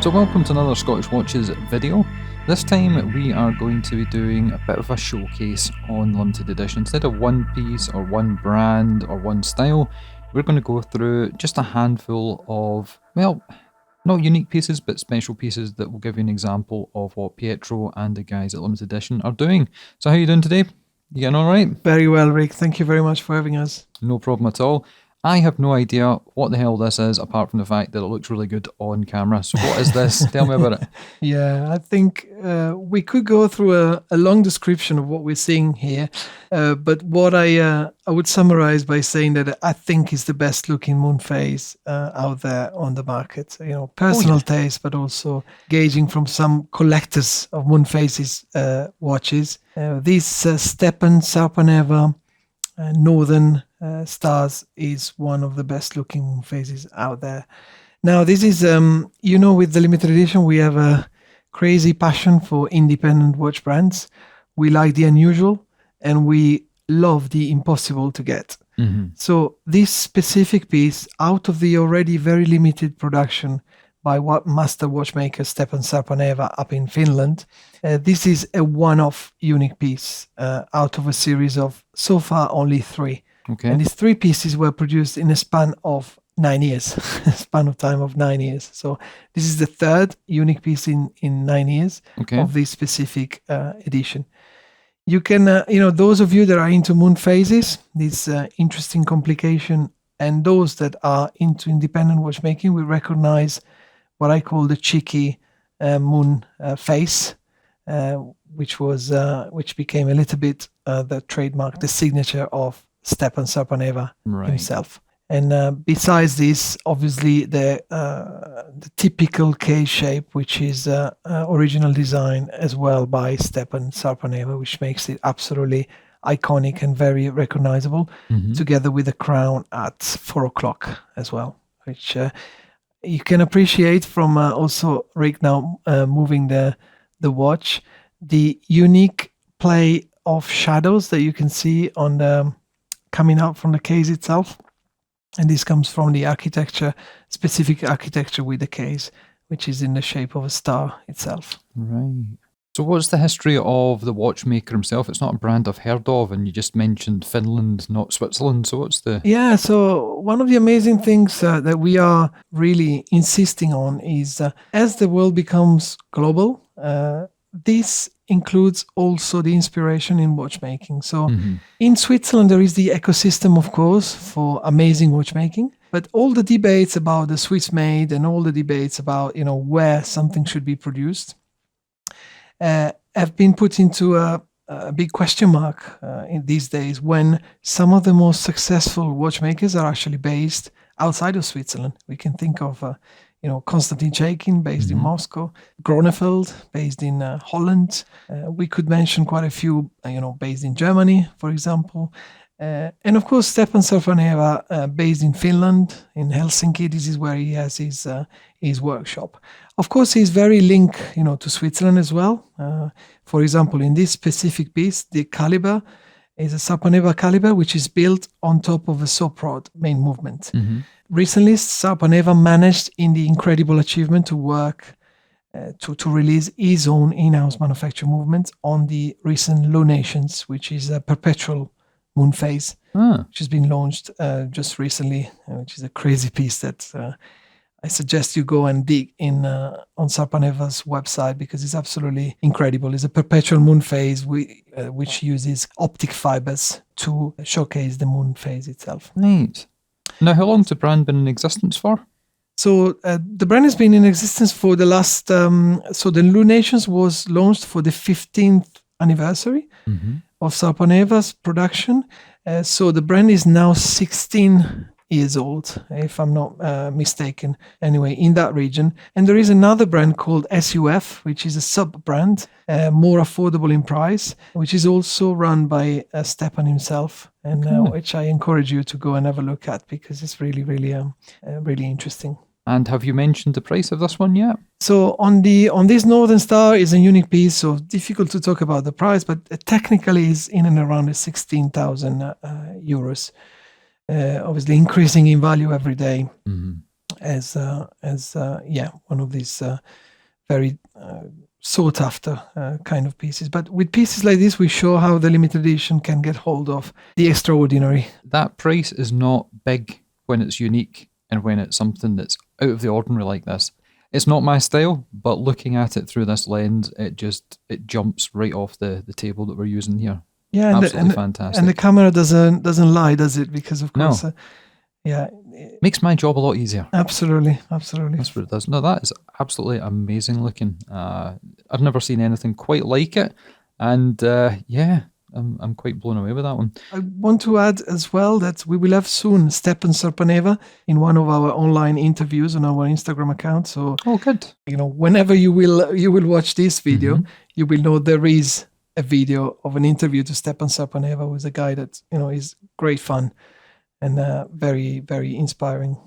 So welcome to another Scottish Watches video. This time we are going to be doing a bit of a showcase on limited edition. Instead of one piece or one brand or one style, we're going to go through just a handful of, well, not unique pieces, but special pieces that will give you an example of what Pietro and the guys at Limited Edition are doing. So how are you doing today? You getting all right? Very well, Rick. Thank you very much for having us. No problem at all. I have no idea what the hell this is, apart from the fact that it looks really good on camera. So what is this? Tell me about it. Yeah, I think we could go through a long description of what we're seeing here. But what I would summarize by saying that I think is the best looking moon phase out there on the market. You know, personal taste, but also gauging from some collectors of moon phases watches. These Stepan Sarpaneva Northern Stars is one of the best looking moon phases out there. Now, this is, with the limited edition, we have a crazy passion for independent watch brands. We like the unusual and we love the impossible to get. Mm-hmm. So this specific piece, out of the already very limited production by master watchmaker Stepan Sarpaneva up in Finland, this is a one-off unique piece out of a series of so far only 3. Okay. And these 3 pieces were produced in a span of 9 years, a span of time of 9 years. So this is the 3rd unique piece in 9 years of this specific edition. You can, those of you that are into moon phases, this interesting complication, and those that are into independent watchmaking will recognize what I call the cheeky moon face, which became a little bit the trademark, the signature of Stepan Sarpaneva himself. And besides this, obviously the typical K shape, which is original design as well by Stepan Sarpaneva, which makes it absolutely iconic and very recognizable, together with the crown at 4 o'clock as well, which you can appreciate from also Rick now moving the watch, the unique play of shadows that you can see on the coming out from the case itself. And this comes from the architecture, specific architecture with the case, which is in the shape of a star itself. Right. So what's the history of the watchmaker himself? It's not a brand I've heard of, and you just mentioned Finland, not Switzerland. So what's the... Yeah, so one of the amazing things that we are really insisting on is as the world becomes global, this includes also the inspiration in watchmaking. So in Switzerland, there is the ecosystem, of course, for amazing watchmaking. But all the debates about the Swiss made and all the debates about, where something should be produced have been put into a big question mark in these days, when some of the most successful watchmakers are actually based outside of Switzerland. We can think of Konstantin Chaikin, based in Moscow, Gronefeld, based in Holland. We could mention quite a few, based in Germany, for example. And of course, Stepan Sarpaneva, based in Finland, in Helsinki. This is where he has his workshop. Of course, he's very linked, to Switzerland as well. For example, in this specific piece, the caliber is a Sarpaneva caliber, which is built on top of a soap rod main movement. Recently, Sarpaneva managed in the incredible achievement to work to release his own in-house manufacture movement on the recent Lunations, which is a perpetual moon phase, which has been launched just recently, which is a crazy piece that I suggest you go and dig in on Sarpaneva's website, because it's absolutely incredible. It's a perpetual moon phase which uses optic fibers to showcase the moon phase itself. Right. Now, how long has the brand been in existence for? So the brand has been in existence for the last... so the Lunations was launched for the 15th anniversary of Sarpaneva's production. So the brand is now 16 years old, if I'm not mistaken, anyway, in that region. And there is another brand called SUF, which is a sub-brand, more affordable in price, which is also run by Stepan himself, and which I encourage you to go and have a look at, because it's really, really, really interesting. And have you mentioned the price of this one yet? So on this Northern Star is a unique piece, so difficult to talk about the price, but technically is in and around the 16,000 euros. Obviously increasing in value every day. as one of these very sought after kind of pieces. But with pieces like this, we show how the limited edition can get hold of the extraordinary. That price is not big when it's unique and when it's something that's out of the ordinary like this. It's not my style, but looking at it through this lens, it jumps right off the table that we're using here. Yeah, Absolutely fantastic. And the camera doesn't lie, does it? Because of course, no. Makes my job a lot easier. Absolutely. That's what it does. No, that is absolutely amazing looking. I've never seen anything quite like it, and I'm quite blown away with that one. I want to add as well that we will have soon Stepan Sarpaneva in one of our online interviews on our Instagram account. So, good. Whenever you will watch this video, you will know there is a video of an interview to Stepan Sarpaneva, who is a guy that is great fun and very, very inspiring.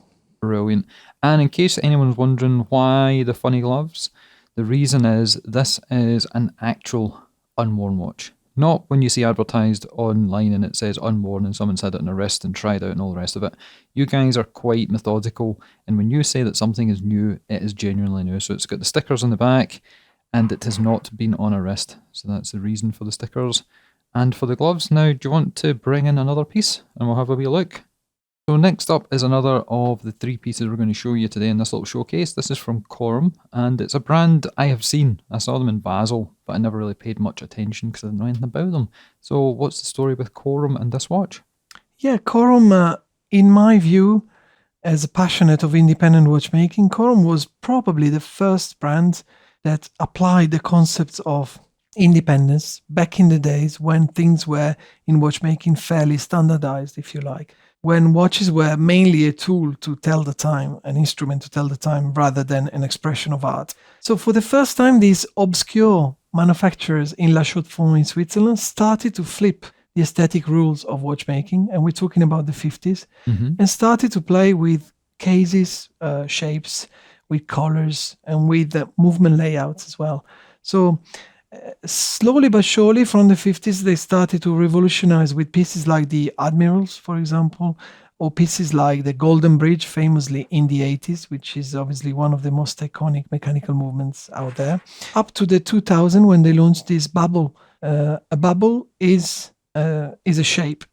Brilliant. And in case anyone's wondering why the funny gloves, the reason is this is an actual unworn watch. Not when you see advertised online and it says unworn and someone's had it on a wrist and tried out and all the rest of it. You guys are quite methodical, and when you say that something is new, it is genuinely new. So it's got the stickers on the back and it has not been on a wrist. So that's the reason for the stickers. And for the gloves, now do you want to bring in another piece and we'll have a wee look? So next up is another of the 3 pieces we're going to show you today in this little showcase. This is from Corum, and it's a brand I have seen. I saw them in Basel, but I never really paid much attention because I didn't know anything about them. So what's the story with Corum and this watch? Yeah, Corum, in my view, as a passionate of independent watchmaking, Corum was probably the first brand that applied the concepts of independence back in the days when things were in watchmaking fairly standardized, if you like. When watches were mainly a tool to tell the time, an instrument to tell the time, rather than an expression of art. So for the first time, these obscure manufacturers in La Chaux-de-Fonds in Switzerland started to flip the aesthetic rules of watchmaking, and we're talking about the 50s, and started to play with cases, shapes, with colors, and with the movement layouts as well. So slowly but surely from the 50s, they started to revolutionize with pieces like the Admirals, for example, or pieces like the Golden Bridge, famously in the 80s, which is obviously one of the most iconic mechanical movements out there, up to the 2000 when they launched this bubble. A bubble is a shape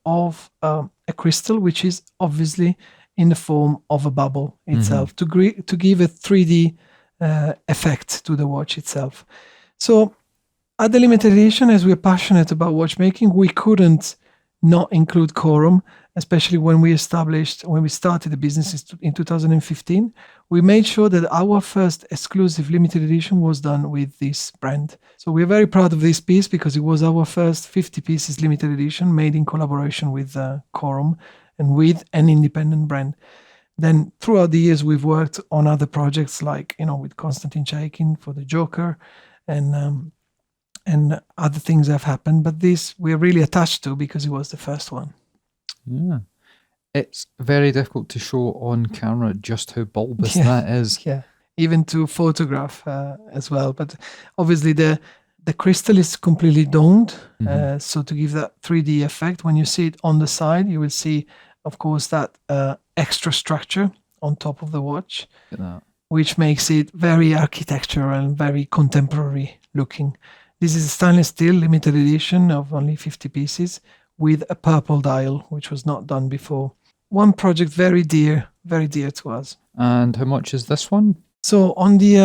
of a crystal, which is obviously in the form of a bubble itself, to give a 3D effect to the watch itself. So at the limited edition, as we're passionate about watchmaking, we couldn't not include Corum, especially when we started the business in 2015. We made sure that our first exclusive limited edition was done with this brand. So we're very proud of this piece because it was our first 50 pieces limited edition made in collaboration with Corum and with an independent brand. Then throughout the years, we've worked on other projects like, with Konstantin Chaikin for the Joker, and other things have happened, but this we're really attached to because it was the first one. Yeah, it's very difficult to show on camera just how bulbous that is. Yeah, even to photograph as well. But obviously the crystal is completely domed, so to give that 3D effect, when you see it on the side, you will see, of course, that extra structure on top of the watch. Look at that. Which makes it very architectural and very contemporary looking. This is a stainless steel limited edition of only 50 pieces with a purple dial, which was not done before. One project very dear to us. And how much is this one? So on the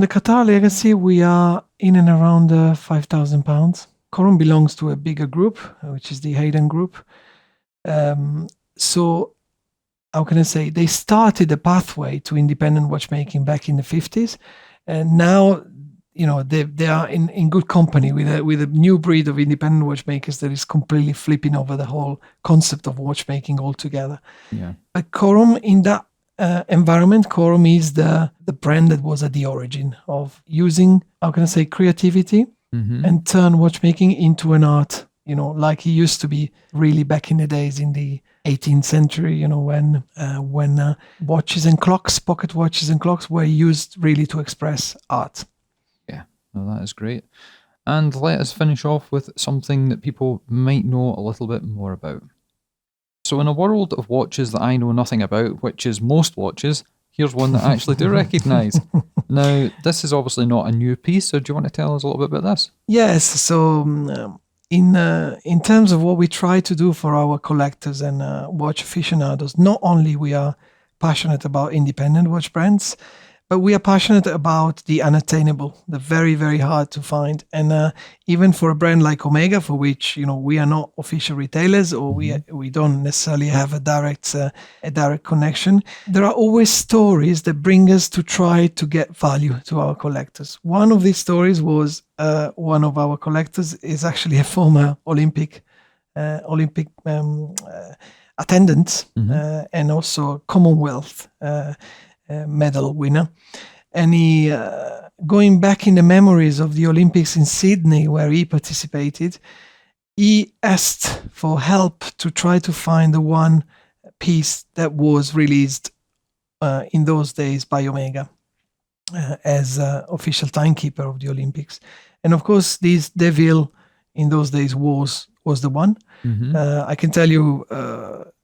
Qatar Legacy, we are in and around £5,000. Corum belongs to a bigger group, which is the Hayden Group. So how can I say, they started a pathway to independent watchmaking back in the 50s, and now they are in good company with a new breed of independent watchmakers that is completely flipping over the whole concept of watchmaking altogether. Yeah. But Corum, in that environment, Corum is the brand that was at the origin of using, how can I say, creativity and turn watchmaking into an art. Like it used to be really back in the days in the 18th century, when watches and clocks, pocket watches and clocks were used really to express art. Yeah, no, that is great. And let us finish off with something that people might know a little bit more about. So in a world of watches that I know nothing about, which is most watches, here's one that I actually do recognise. Now, this is obviously not a new piece, so do you want to tell us a little bit about this? Yes. So in terms of what we try to do for our collectors and watch aficionados, not only we are passionate about independent watch brands, but we are passionate about the unattainable, the very, very hard to find. And even for a brand like Omega, for which we are not official retailers, or we don't necessarily have a direct connection, there are always stories that bring us to try to get value to our collectors. One of these stories was one of our collectors is actually a former Olympic attendant and also Commonwealth medal winner. And he, going back in the memories of the Olympics in Sydney where he participated, he asked for help to try to find the one piece that was released in those days by Omega as official timekeeper of the Olympics. And of course, this Deville in those days was the one. I can tell you,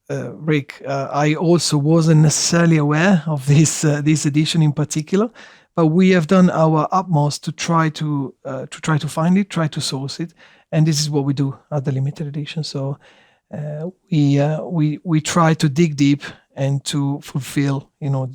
Rick, I also wasn't necessarily aware of this edition in particular, but we have done our utmost to try to find it, try to source it, and this is what we do at the limited edition. So we try to dig deep and to fulfill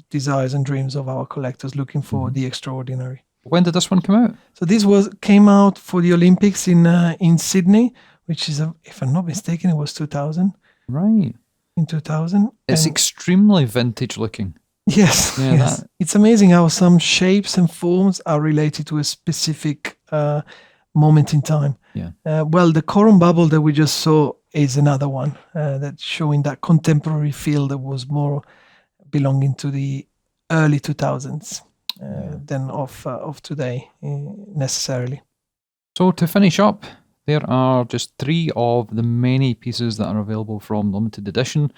desires and dreams of our collectors looking for the extraordinary. When did this one come out? So this came out for the Olympics in Sydney, which is, if I'm not mistaken, it was 2000. Right. In 2000. It's extremely vintage looking. Yes. Yeah, yes. It's amazing how some shapes and forms are related to a specific moment in time. Yeah. Well, the Corum Bubble that we just saw is another one that's showing that contemporary feel that was more belonging to the early 2000s than of today necessarily. So to finish up, there are just 3 of the many pieces that are available from limited edition,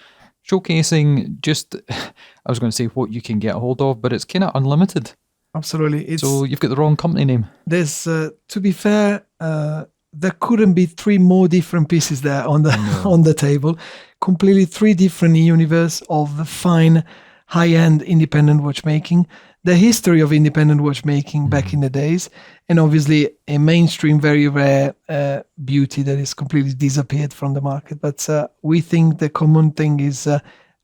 showcasing just, I was going to say what you can get a hold of, but it's kind of unlimited. Absolutely. So you've got the wrong company name. There's, to be fair, there couldn't be 3 more different pieces there on the table. Completely 3 different universe of fine, high-end independent watchmaking. The history of independent watchmaking back in the days, and obviously a mainstream, very rare beauty that has completely disappeared from the market. But we think the common thing is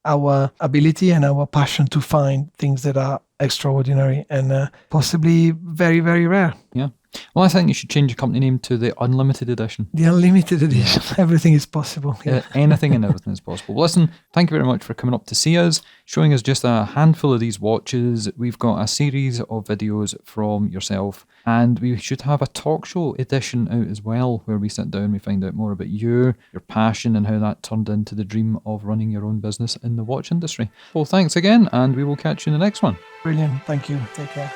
our ability and our passion to find things that are extraordinary and possibly very, very rare. Yeah. Well, I think you should change your company name to the Unlimited Edition. The Unlimited Edition. Yeah. Everything is possible. Yeah. Anything and everything is possible. Listen, thank you very much for coming up to see us, showing us just a handful of these watches. We've got a series of videos from yourself, and we should have a talk show edition out as well, where we sit down and we find out more about you, your passion, and how that turned into the dream of running your own business in the watch industry. Well, thanks again, and we will catch you in the next one. Brilliant. Thank you. Take care.